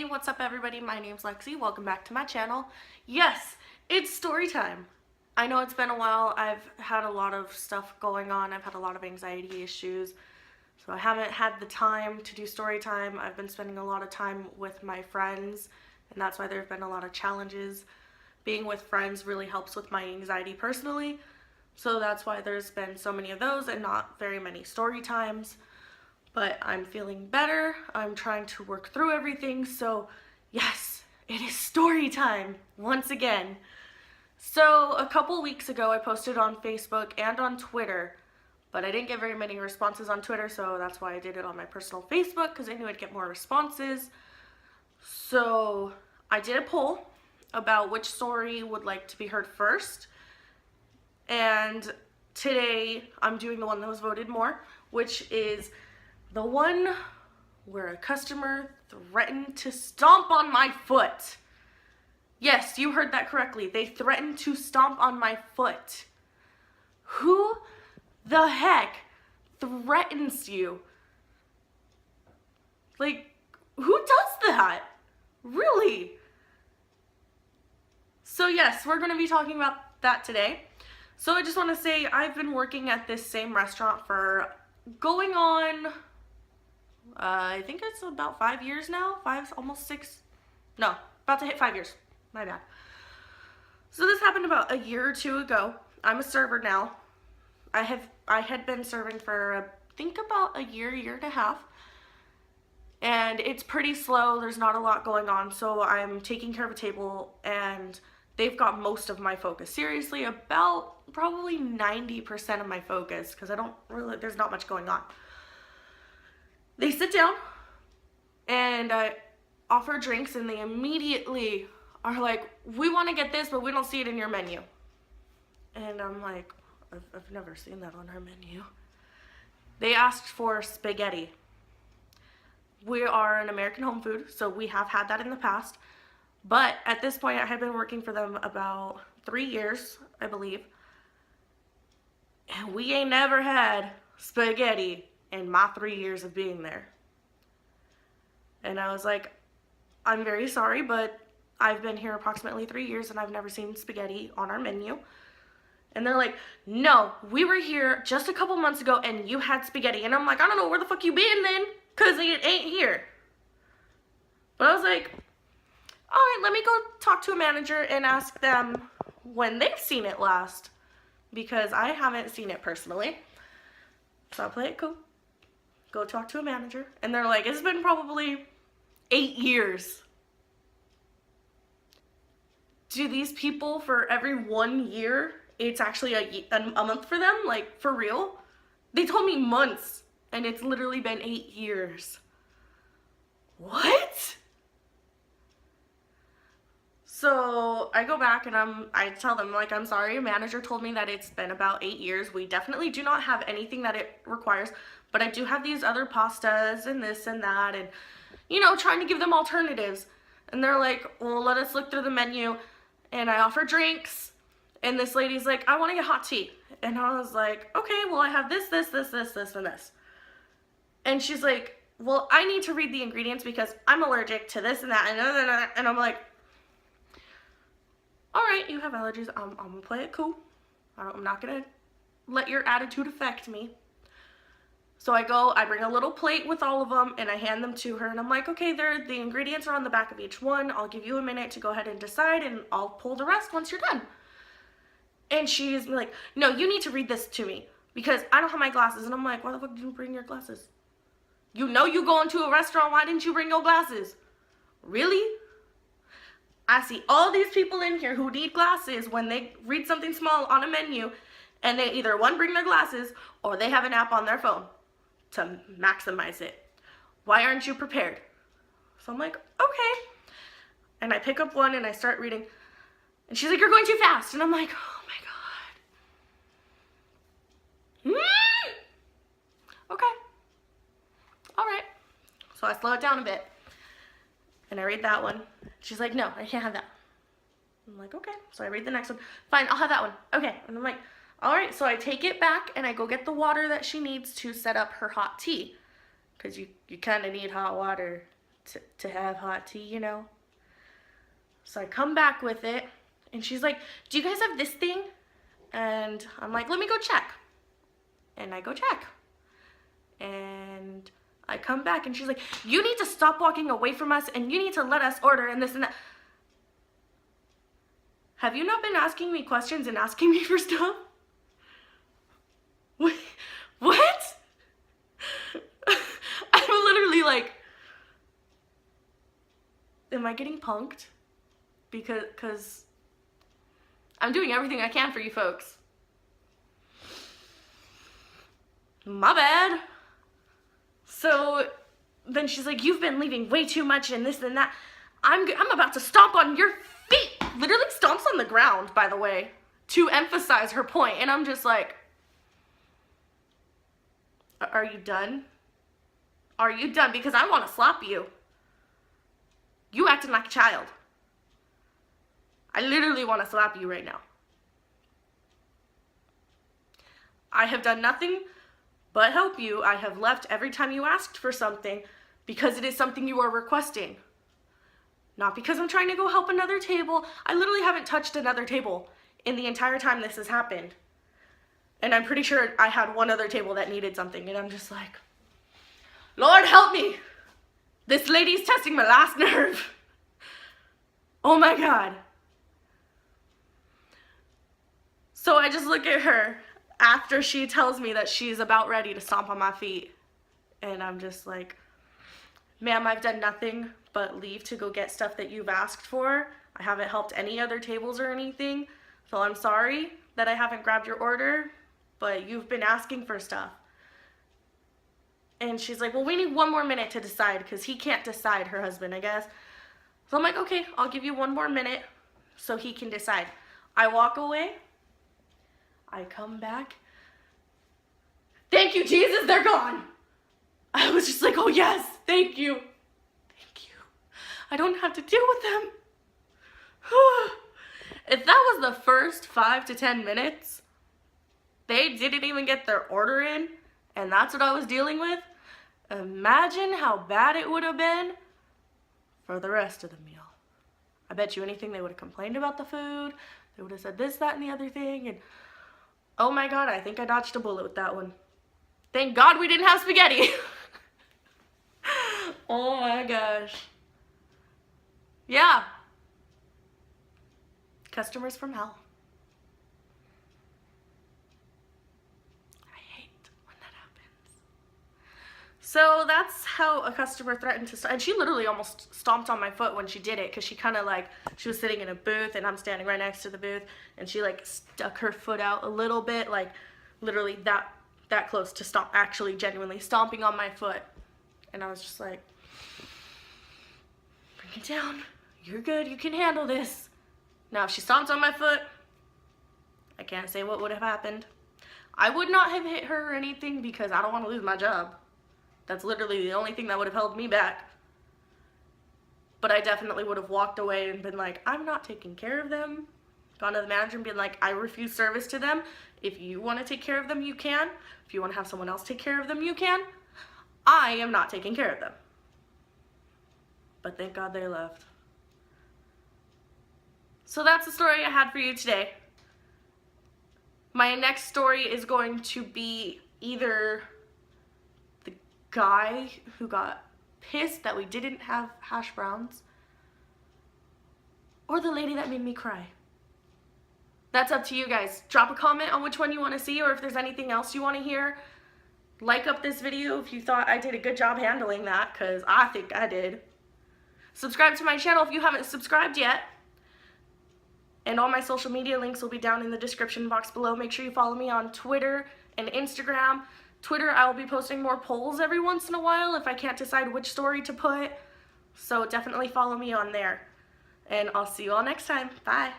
Hey, what's up everybody? My name's Lexi. Welcome back to my channel. Yes, it's story time. I know it's been a while. I've had a lot of stuff going on. I've had a lot of anxiety issues. So I haven't had the time to do story time. I've been spending a lot of time with my friends, and that's why there have been a lot of challenges. Being with friends really helps with my anxiety personally. So that's why there's been so many of those and not very many story times. But I'm feeling better. I'm trying to work through everything. So yes, it is story time once again. So a couple weeks ago I posted on Facebook and on Twitter, but I didn't get very many responses on Twitter, so that's why I did it on my personal Facebook, because I knew I'd get more responses. So I did a poll about which story would like to be heard first. And today I'm doing the one that was voted more, which is the one where a customer threatened to stomp on my foot. Yes, you heard that correctly. They threatened to stomp on my foot. Who the heck threatens you? Like, who does that? Really? So yes, we're going to be talking about that today. So I just want to say I've been working at this same restaurant for going on I think it's about 5 years now. Almost 6. No, about to hit 5 years. My bad. So this happened about a year or two ago. I'm a server now. I had been serving for I think about a year and a half. And it's pretty slow. There's not a lot going on. So I'm taking care of a table and they've got most of my focus. Seriously, about probably 90% of my focus, because there's not much going on. They sit down and I offer drinks and they immediately are like, we want to get this, but we don't see it in your menu. And I'm like, I've never seen that on our menu. They asked for spaghetti. We are an American home food, so we have had that in the past. But at this point, I had been working for them about 3 years, I believe. And we ain't never had spaghetti in my 3 years of being there. And I was like, I'm very sorry, but I've been here approximately 3 years and I've never seen spaghetti on our menu. And they're like, no, we were here just a couple months ago and you had spaghetti. And I'm like, I don't know where the fuck you been then, because it ain't here. But I was like, all right, let me go talk to a manager and ask them when they've seen it last, because I haven't seen it personally. So I'll play it cool. Go talk to a manager, and they're like, it's been probably 8 years. Do these people, for every 1 year, it's actually a month for them? Like, for real? They told me months, and it's literally been 8 years. What? So I go back and I tell them, like, I'm sorry, a manager told me that it's been about 8 years. We definitely do not have anything that it requires, but I do have these other pastas and this and that, and, you know, trying to give them alternatives. And they're like, well, let us look through the menu. And I offer drinks, and this lady's like, I want to get hot tea. And I was like, okay, well, I have this, and this. And she's like, well, I need to read the ingredients because I'm allergic to this and that, and I'm like, all right, you have allergies. I'm gonna play it cool. I'm not gonna let your attitude affect me. So I bring a little plate with all of them, and I hand them to her, and I'm like, okay, the ingredients are on the back of each one. I'll give you a minute to go ahead and decide, and I'll pull the rest once you're done. And she's like, no, you need to read this to me because I don't have my glasses. And I'm like, why the fuck did you bring your glasses? You know you go into a restaurant, why didn't you bring your glasses? Really? I see all these people in here who need glasses when they read something small on a menu, and they either one, bring their glasses, or they have an app on their phone to maximize it. Why aren't you prepared? So I'm like, okay. And I pick up one and I start reading, and she's like, you're going too fast. And I'm like, oh my God. Okay. All right. So I slow it down a bit. And I read that one. She's like, no, I can't have that. I'm like, okay. So I read the next one. Fine, I'll have that one. Okay. And I'm like, all right. So I take it back and I go get the water that she needs to set up her hot tea. Because you kind of need hot water to have hot tea, you know. So I come back with it, and she's like, do you guys have this thing? And I'm like, let me go check. And I go check. And I come back, and she's like, you need to stop walking away from us, and you need to let us order, and this and that. Have you not been asking me questions and asking me for stuff? What? I'm literally like, am I getting punked? Because I'm doing everything I can for you folks. My bad. So then she's like, you've been leaving way too much and this and that. I'm about to stomp on your feet. Literally stomps on the ground, by the way, to emphasize her point. And I'm just like, are you done? Are you done? Because I want to slap you. You acting like a child. I literally want to slap you right now. I have done nothing but help you. I have left every time you asked for something because it is something you are requesting. Not because I'm trying to go help another table. I literally haven't touched another table in the entire time this has happened. And I'm pretty sure I had one other table that needed something, and I'm just like, Lord help me. This lady's testing my last nerve. Oh my God. So I just look at her after she tells me that she's about ready to stomp on my feet. And I'm just like, ma'am, I've done nothing but leave to go get stuff that you've asked for. I haven't helped any other tables or anything. So I'm sorry that I haven't grabbed your order, but you've been asking for stuff. And she's like, well, we need one more minute to decide because he can't decide, her husband, I guess. So I'm like, okay, I'll give you one more minute so he can decide. I walk away. I come back. Thank you, Jesus, they're gone. I was just like, oh yes, thank you. Thank you. I don't have to deal with them. If that was the first 5 to 10 minutes, they didn't even get their order in, and that's what I was dealing with, imagine how bad it would have been for the rest of the meal. I bet you anything they would have complained about the food. They would have said this, that, and the other thing, and oh my God, I think I dodged a bullet with that one. Thank God we didn't have spaghetti. Oh my gosh. Yeah. Customers from hell. I hate when that happens. So that's how a customer threatened to, and she literally almost stomped on my foot when she did it, because she kind of like, she was sitting in a booth and I'm standing right next to the booth, and she like stuck her foot out a little bit, like literally that close to stop, actually genuinely stomping on my foot. And I was just like, bring it down. You're good. You can handle this. Now, if she stomped on my foot, I can't say what would have happened. I would not have hit her or anything because I don't want to lose my job. That's literally the only thing that would have held me back. But I definitely would have walked away and been like, I'm not taking care of them. Gone to the manager and been like, I refuse service to them. If you want to take care of them, you can. If you want to have someone else take care of them, you can. I am not taking care of them. But thank God they left. So that's the story I had for you today. My next story is going to be either the guy who got pissed that we didn't have hash browns, or the lady that made me cry. That's up to you guys. Drop a comment on which one you want to see, or if there's anything else you want to hear. Like up this video if you thought I did a good job handling that, because I think I did. Subscribe to my channel if you haven't subscribed yet. And all my social media links will be down in the description box below. Make sure you follow me on Twitter and Instagram. Twitter, I will be posting more polls every once in a while if I can't decide which story to put. So definitely follow me on there. And I'll see you all next time. Bye.